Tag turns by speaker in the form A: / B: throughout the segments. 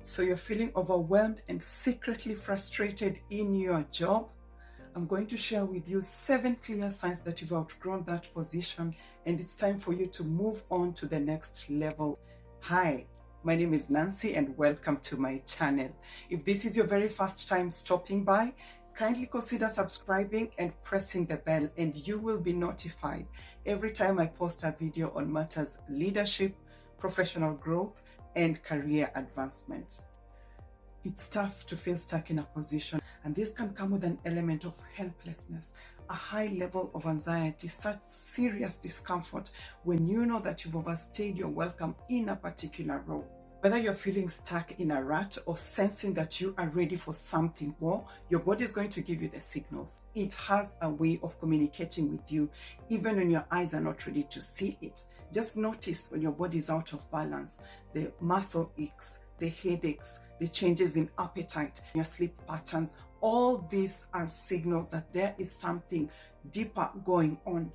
A: So you're feeling overwhelmed and secretly frustrated in your job? I'm going to share with you 7 clear signs that you've outgrown that position and it's time for you to move on to the next level. Hi, my name is Nancy and welcome to my channel. If this is your very first time stopping by, kindly consider subscribing and pressing the bell and you will be notified every time I post a video on matters leadership, professional growth, and career advancement. It's tough to feel stuck in a position, and this can come with an element of helplessness, a high level of anxiety, such serious discomfort when you know that you've overstayed your welcome in a particular role. Whether you're feeling stuck in a rut or sensing that you are ready for something more, your body is going to give you the signals. It has a way of communicating with you, even when your eyes are not ready to see it. Just notice when your body is out of balance, the muscle aches, the headaches, the changes in appetite, your sleep patterns. All these are signals that there is something deeper going on.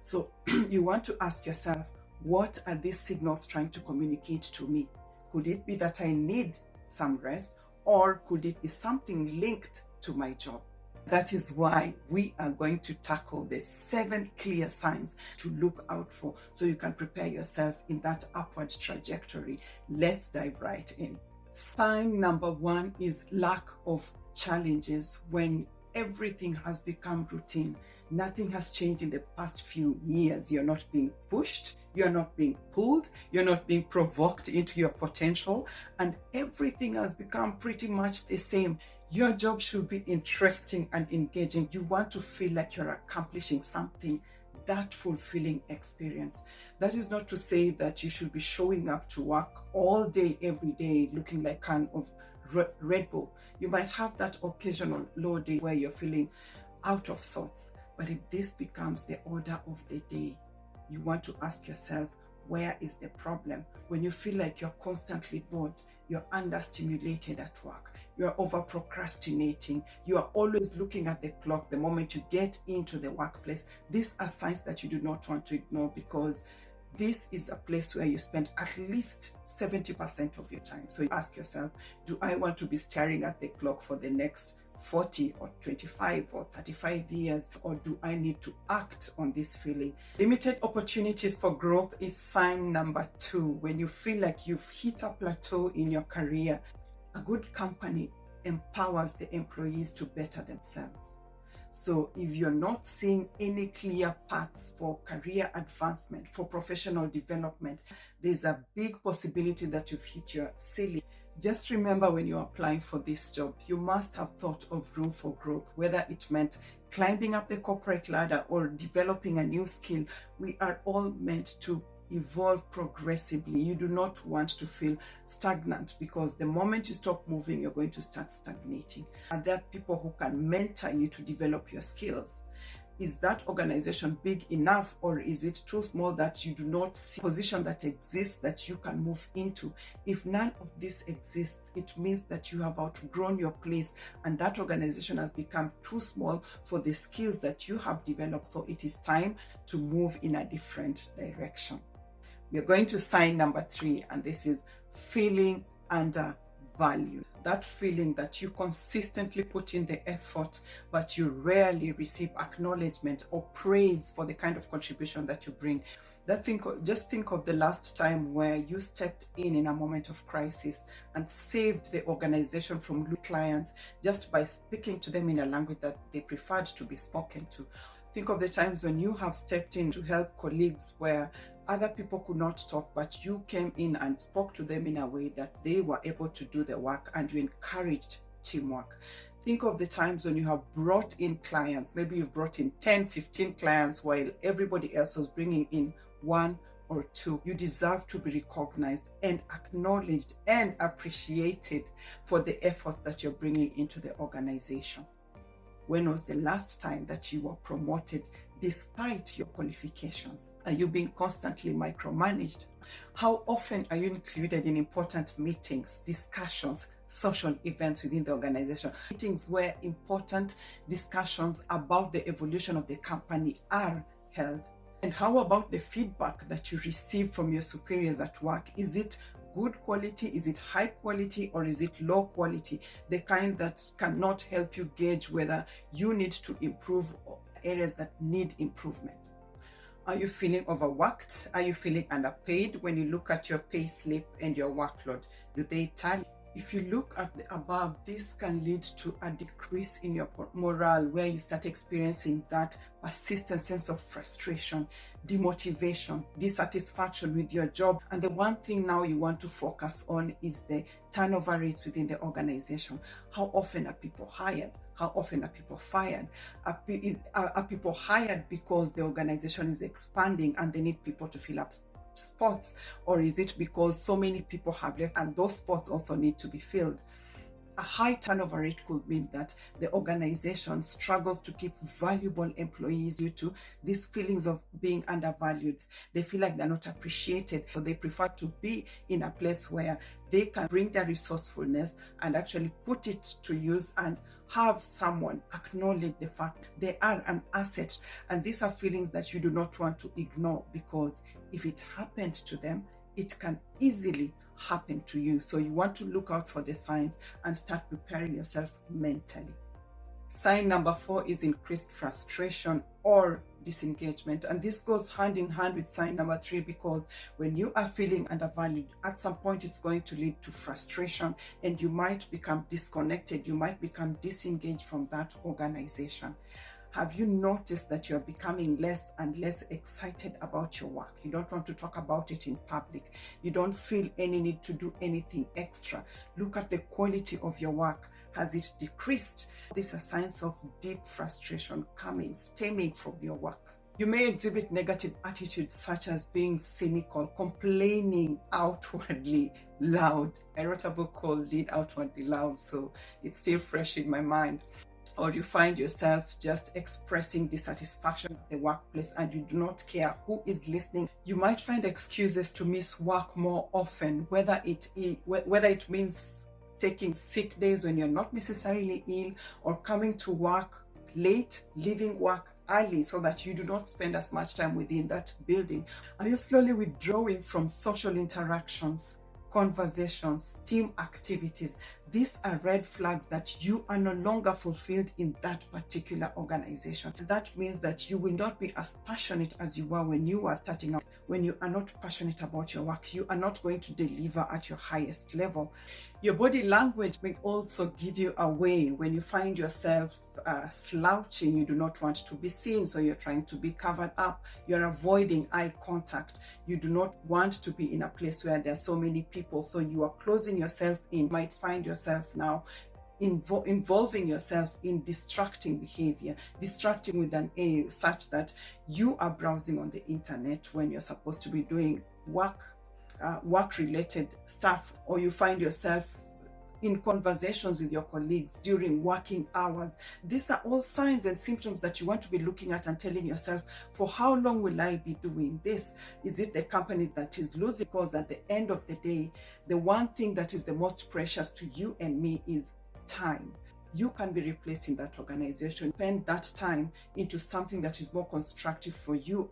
A: So you want to ask yourself, what are these signals trying to communicate to me? Could it be that I need some rest, or could it be something linked to my job? That is why we are going to tackle the 7 clear signs to look out for so you can prepare yourself in that upward trajectory. Let's dive right in. Sign number 1 is lack of challenges. When everything has become routine, nothing has changed in the past few years. You're not being pushed, you're not being pulled, you're not being provoked into your potential, and everything has become pretty much the same. Your job should be interesting and engaging. You want to feel like you're accomplishing something, that fulfilling experience. That is not to say that you should be showing up to work all day, every day, looking like a can of Red Bull. You might have that occasional low day where you're feeling out of sorts. But if this becomes the order of the day, you want to ask yourself, where is the problem? When you feel like you're constantly bored, you're understimulated at work, you're over procrastinating, you are always looking at the clock the moment you get into the workplace, these are signs that you do not want to ignore, because this is a place where you spend at least 70% of your time. So you ask yourself, do I want to be staring at the clock for the next 40 or 25 or 35 years, or do I need to act on this feeling? Limited opportunities for growth is sign number 2. When you feel like you've hit a plateau in your career, a good company empowers the employees to better themselves. So if you're not seeing any clear paths for career advancement, for professional development, there's a big possibility that you've hit your ceiling. Just remember, when you're applying for this job, you must have thought of room for growth, whether it meant climbing up the corporate ladder or developing a new skill. We are all meant to evolve progressively. You do not want to feel stagnant, because the moment you stop moving, you're going to start stagnating. Are there people who can mentor you to develop your skills? Is that organization big enough, or is it too small that you do not see a position that exists that you can move into? If none of this exists, it means that you have outgrown your place and that organization has become too small for the skills that you have developed. So it is time to move in a different direction. We are going to sign number 3, and this is feeling undervalued. That feeling that you consistently put in the effort, but you rarely receive acknowledgement or praise for the kind of contribution that you bring. Just think of the last time where you stepped in a moment of crisis and saved the organization from losing clients just by speaking to them in a language that they preferred to be spoken to. Think of the times when you have stepped in to help colleagues where other people could not talk, but you came in and spoke to them in a way that they were able to do the work, and you encouraged teamwork. Think of the times when you have brought in clients. Maybe you've brought in 10, 15 clients while everybody else was bringing in 1 or 2. You deserve to be recognized and acknowledged and appreciated for the effort that you're bringing into the organization. When was the last time that you were promoted despite your qualifications? Are you being constantly micromanaged? How often are you included in important meetings, discussions, social events within the organization? Meetings where important discussions about the evolution of the company are held. And how about the feedback that you receive from your superiors at work? Is it good quality? Is it high quality, or is it low quality? The kind that cannot help you gauge whether you need to improve or areas that need improvement. Are you feeling overworked? Are you feeling underpaid? When you look at your pay slip and your workload, do they tally? If you look at the above, this can lead to a decrease in your morale, where you start experiencing that persistent sense of frustration, demotivation, dissatisfaction with your job. And the one thing now you want to focus on is the turnover rates within the organization. How often are people hired? How often are people fired? Are people hired because the organization is expanding and they need people to fill up spots? Or is it because so many people have left and those spots also need to be filled? A high turnover rate could mean that the organization struggles to keep valuable employees due to these feelings of being undervalued. They feel like they're not appreciated, so they prefer to be in a place where they can bring their resourcefulness and actually put it to use and have someone acknowledge the fact they are an asset. And these are feelings that you do not want to ignore, because if it happened to them, it can easily happen to you. So you want to look out for the signs and start preparing yourself mentally. Sign number 4 is increased frustration or disengagement, and this goes hand in hand with sign number 3, because when you are feeling undervalued, at some point it's going to lead to frustration and you might become disconnected, you might become disengaged from that organization. Have you noticed that you're becoming less and less excited about your work? You don't want to talk about it in public. You don't feel any need to do anything extra. Look at the quality of your work. Has it decreased? These are signs of deep frustration stemming from your work. You may exhibit negative attitudes such as being cynical, complaining outwardly loud. I wrote a book called Lead Outwardly Loud, so it's still fresh in my mind. Or you find yourself just expressing dissatisfaction at the workplace and you do not care who is listening. You might find excuses to miss work more often, whether it means taking sick days when you're not necessarily ill, or coming to work late, leaving work early so that you do not spend as much time within that building. Are you slowly withdrawing from social interactions, conversations, team activities? These are red flags that you are no longer fulfilled in that particular organization. That means that you will not be as passionate as you were when you were starting out. When you are not passionate about your work, you are not going to deliver at your highest level. Your body language may also give you away. When you find yourself slouching, you do not want to be seen, so you're trying to be covered up. You're avoiding eye contact. You do not want to be in a place where there are so many people, so you are closing yourself in. You might find yourself now involving yourself in distracting behavior, distracting with an A, such that you are browsing on the internet when you're supposed to be doing work-related stuff, or you find yourself in conversations with your colleagues during working hours. These are all signs and symptoms that you want to be looking at and telling yourself, for how long will I be doing this? Is it the company that is losing? Because at the end of the day, the one thing that is the most precious to you and me is time. You can be replaced in that organization. Spend that time into something that is more constructive for you.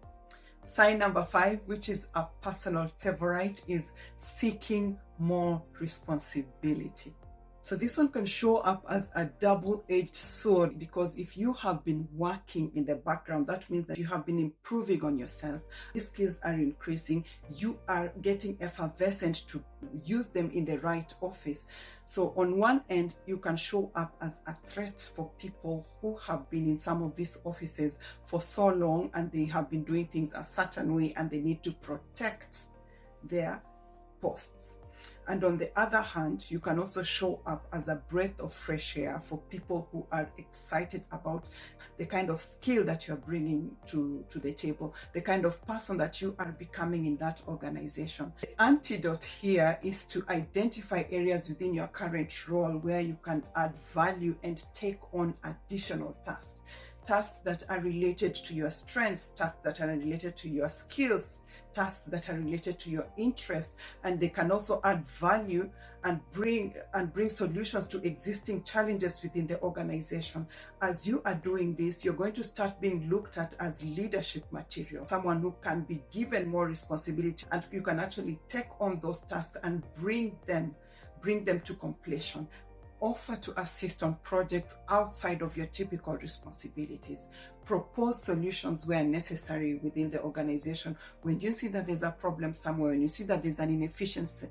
A: Sign number 5, which is a personal favorite, is seeking more responsibility. So this one can show up as a double-edged sword, because if you have been working in the background, that means that you have been improving on yourself. These skills are increasing. You are getting effervescent to use them in the right office. So on one end, you can show up as a threat for people who have been in some of these offices for so long and they have been doing things a certain way and they need to protect their posts. And on the other hand, you can also show up as a breath of fresh air for people who are excited about the kind of skill that you're bringing to the table, the kind of person that you are becoming in that organization. The antidote here is to identify areas within your current role where you can add value and take on additional tasks. tasks that are related to your strengths, tasks that are related to your skills, tasks that are related to your interests, and they can also add value and bring solutions to existing challenges within the organization. As you are doing this, you're going to start being looked at as leadership material, someone who can be given more responsibility, and you can actually take on those tasks and bring them to completion. Offer to assist on projects outside of your typical responsibilities. Propose solutions where necessary within the organization. When you see that there's a problem somewhere, when you see that there's an inefficiency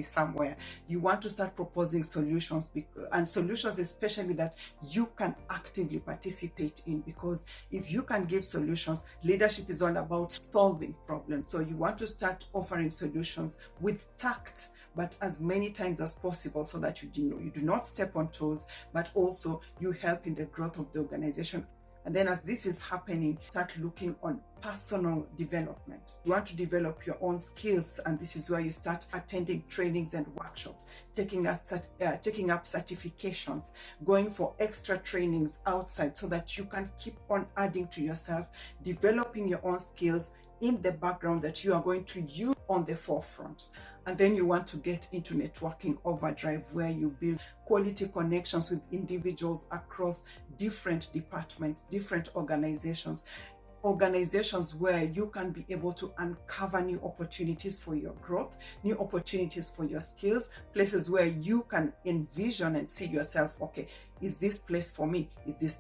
A: somewhere, you want to start proposing solutions, and solutions especially that you can actively participate in, because if you can give solutions, leadership is all about solving problems. So you want to start offering solutions with tact, but as many times as possible, so that you do not step on toes, but also you help in the growth of the organization. And then as this is happening, start looking on personal development. You want to develop your own skills, and this is where you start attending trainings and workshops, taking up certifications, going for extra trainings outside, so that you can keep on adding to yourself, developing your own skills in the background that you are going to use on the forefront. And then you want to get into networking overdrive, where you build quality connections with individuals across different departments, different organizations where you can be able to uncover new opportunities for your growth, new opportunities for your skills, places where you can envision and see yourself, okay, is this place for me? Is this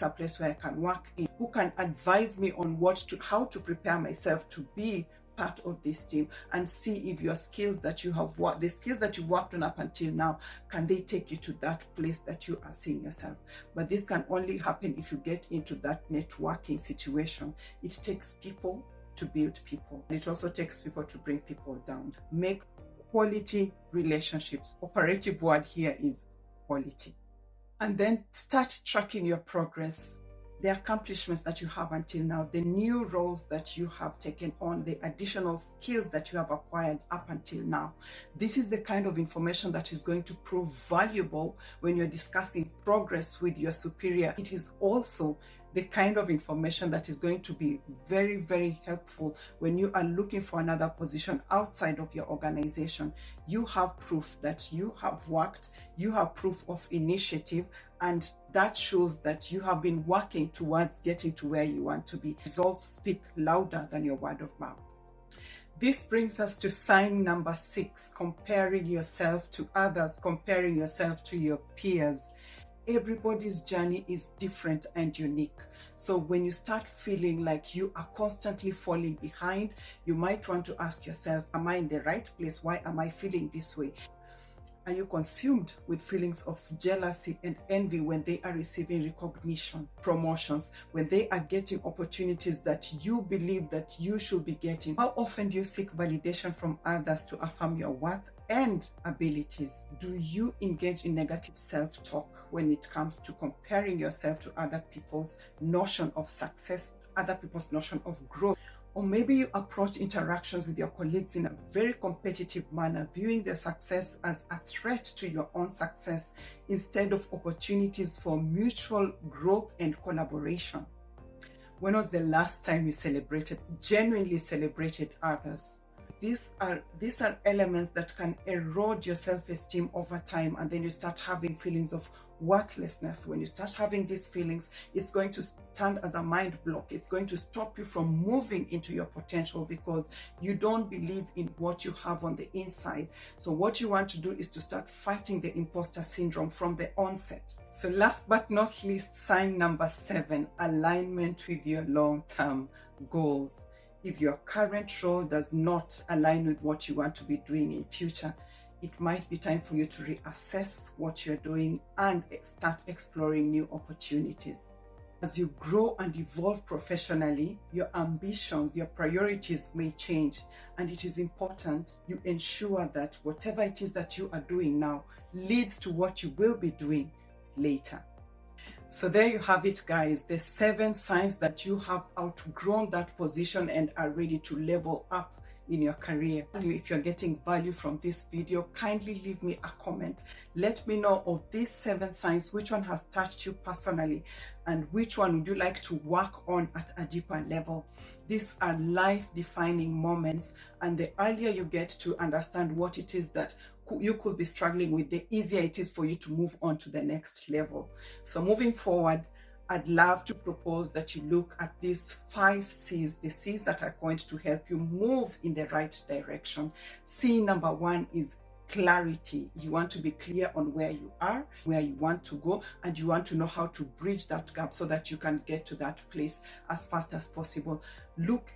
A: a place where I can work in? Who can advise me on how to prepare myself to be part of this team, and see if your skills that you have worked, the skills that you've worked on up until now, can they take you to that place that you are seeing yourself? But this can only happen if you get into that networking situation. It takes people to build people. It also takes people to bring people down. Make quality relationships. Operative word here is quality. And then start tracking your progress, the accomplishments that you have until now, the new roles that you have taken on, the additional skills that you have acquired up until now. This is the kind of information that is going to prove valuable when you're discussing progress with your superior. It is also the kind of information that is going to be very, very helpful when you are looking for another position outside of your organization. You have proof that you have worked, you have proof of initiative, and that shows that you have been working towards getting to where you want to be. Results speak louder than your word of mouth. This brings us to sign number 6, comparing yourself to others, comparing yourself to your peers. Everybody's journey is different and unique. So when you start feeling like you are constantly falling behind, you might want to ask yourself, am I in the right place? Why am I feeling this way? Are you consumed with feelings of jealousy and envy when they are receiving recognition, promotions, when they are getting opportunities that you believe that you should be getting? How often do you seek validation from others to affirm your worth and abilities? Do you engage in negative self-talk when it comes to comparing yourself to other people's notion of success, other people's notion of growth? Or maybe you approach interactions with your colleagues in a very competitive manner, viewing their success as a threat to your own success instead of opportunities for mutual growth and collaboration. When was the last time you genuinely celebrated others? These are elements that can erode your self-esteem over time, and then you start having feelings of worthlessness. When you start having these feelings, it's going to stand as a mind block. It's going to stop you from moving into your potential because you don't believe in what you have on the inside. So what you want to do is to start fighting the imposter syndrome from the onset. So last but not least, sign number 7, alignment with your long-term goals. If your current role does not align with what you want to be doing in future, it might be time for you to reassess what you're doing and start exploring new opportunities. As you grow and evolve professionally, your ambitions, your priorities may change, and it is important you ensure that whatever it is that you are doing now leads to what you will be doing later. So there you have it, guys, the 7 signs that you have outgrown that position and are ready to level up in your career. If you're getting value from this video, kindly leave me a comment. Let me know of these 7 signs, which one has touched you personally and which one would you like to work on at a deeper level. These are life-defining moments, and the earlier you get to understand what it is that you could be struggling with, the easier it is for you to move on to the next level. So moving forward, I'd love to propose that you look at these 5 C's, the C's that are going to help you move in the right direction. C number 1 is clarity. You want to be clear on where you are, where you want to go, and you want to know how to bridge that gap so that you can get to that place as fast as possible. Look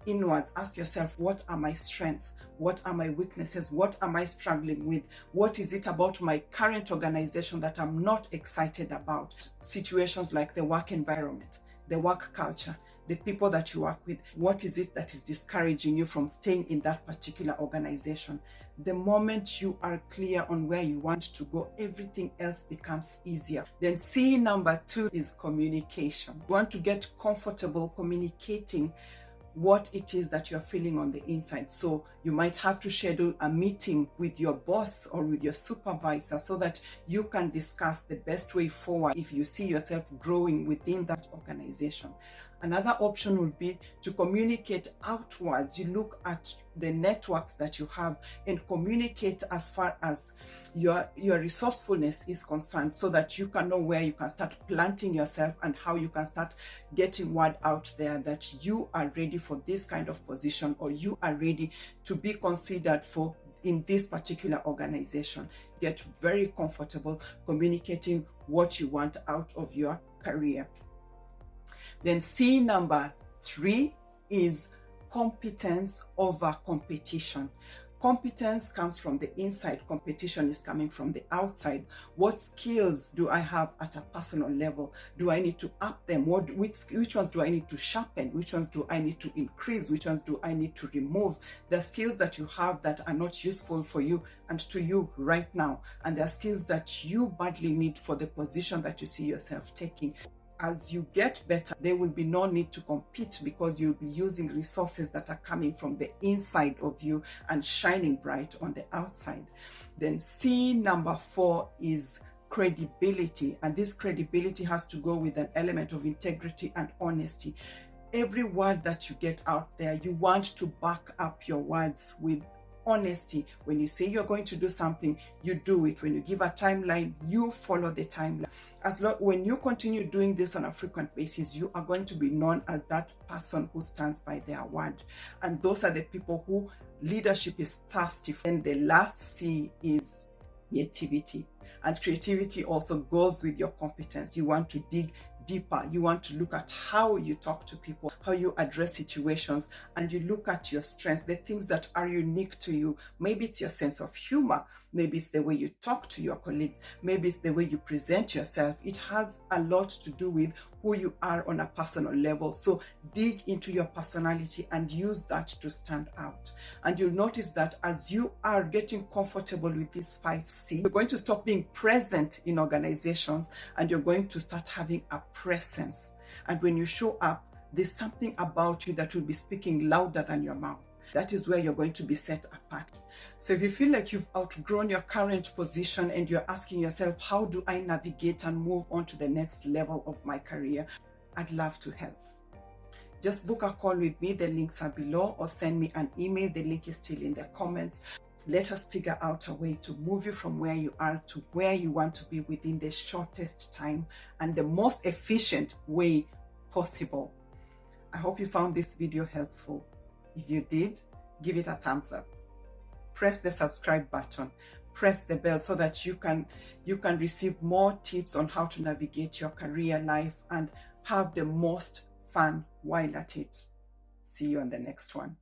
A: inwards. Ask yourself, what are my strengths? What are my weaknesses? What am I struggling with? What is it about my current organization that I'm not excited about? Situations like the work environment, the work culture, the people that you work with. What is it that is discouraging you from staying in that particular organization? The moment you are clear on where you want to go, everything else becomes easier. Then C number 2 is communication. You want to get comfortable communicating what it is that you're feeling on the inside. So you might have to schedule a meeting with your boss or with your supervisor so that you can discuss the best way forward if you see yourself growing within that organization. Another option would be to communicate outwards. You look at the networks that you have and communicate as far as your resourcefulness is concerned, so that you can know where you can start planting yourself and how you can start getting word out there that you are ready for this kind of position, or you are ready to be considered for in this particular organization. Get very comfortable communicating what you want out of your career. Then C number 3 is competence over competition. Competence comes from the inside. Competition is coming from the outside. What skills do I have at a personal level? Do I need to up them? Which ones do I need to sharpen? Which ones do I need to increase? Which ones do I need to remove? The skills that you have that are not useful for you and to you right now, and the skills that you badly need for the position that you see yourself taking. As you get better, there will be no need to compete, because you'll be using resources that are coming from the inside of you and shining bright on the outside. Then C number 4 is credibility. And this credibility has to go with an element of integrity and honesty. Every word that you get out there, you want to back up your words with honesty. When you say you're going to do something, you do it. When you give a timeline, you follow the timeline. When you continue doing this on a frequent basis, you are going to be known as that person who stands by their word. And those are the people who leadership is thirsty for. And the last C is creativity. And creativity also goes with your competence. You want to dig deeper. You want to look at how you talk to people, how you address situations, and you look at your strengths, the things that are unique to you. Maybe it's your sense of humor. Maybe it's the way you talk to your colleagues. Maybe it's the way you present yourself. It has a lot to do with who you are on a personal level. So dig into your personality and use that to stand out. And you'll notice that as you are getting comfortable with these 5 C's, you're going to stop being present in organizations and you're going to start having a presence. And when you show up, there's something about you that will be speaking louder than your mouth. That is where you're going to be set apart. So if you feel like you've outgrown your current position and you're asking yourself, how do I navigate and move on to the next level of my career? I'd love to help. Just book a call with me. The links are below, or send me an email. The link is still in the comments. Let us figure out a way to move you from where you are to where you want to be within the shortest time and the most efficient way possible. I hope you found this video helpful. If you did, give it a thumbs up. Press the subscribe button. Press the bell so that you can receive more tips on how to navigate your career life and have the most fun while at it. See you on the next one.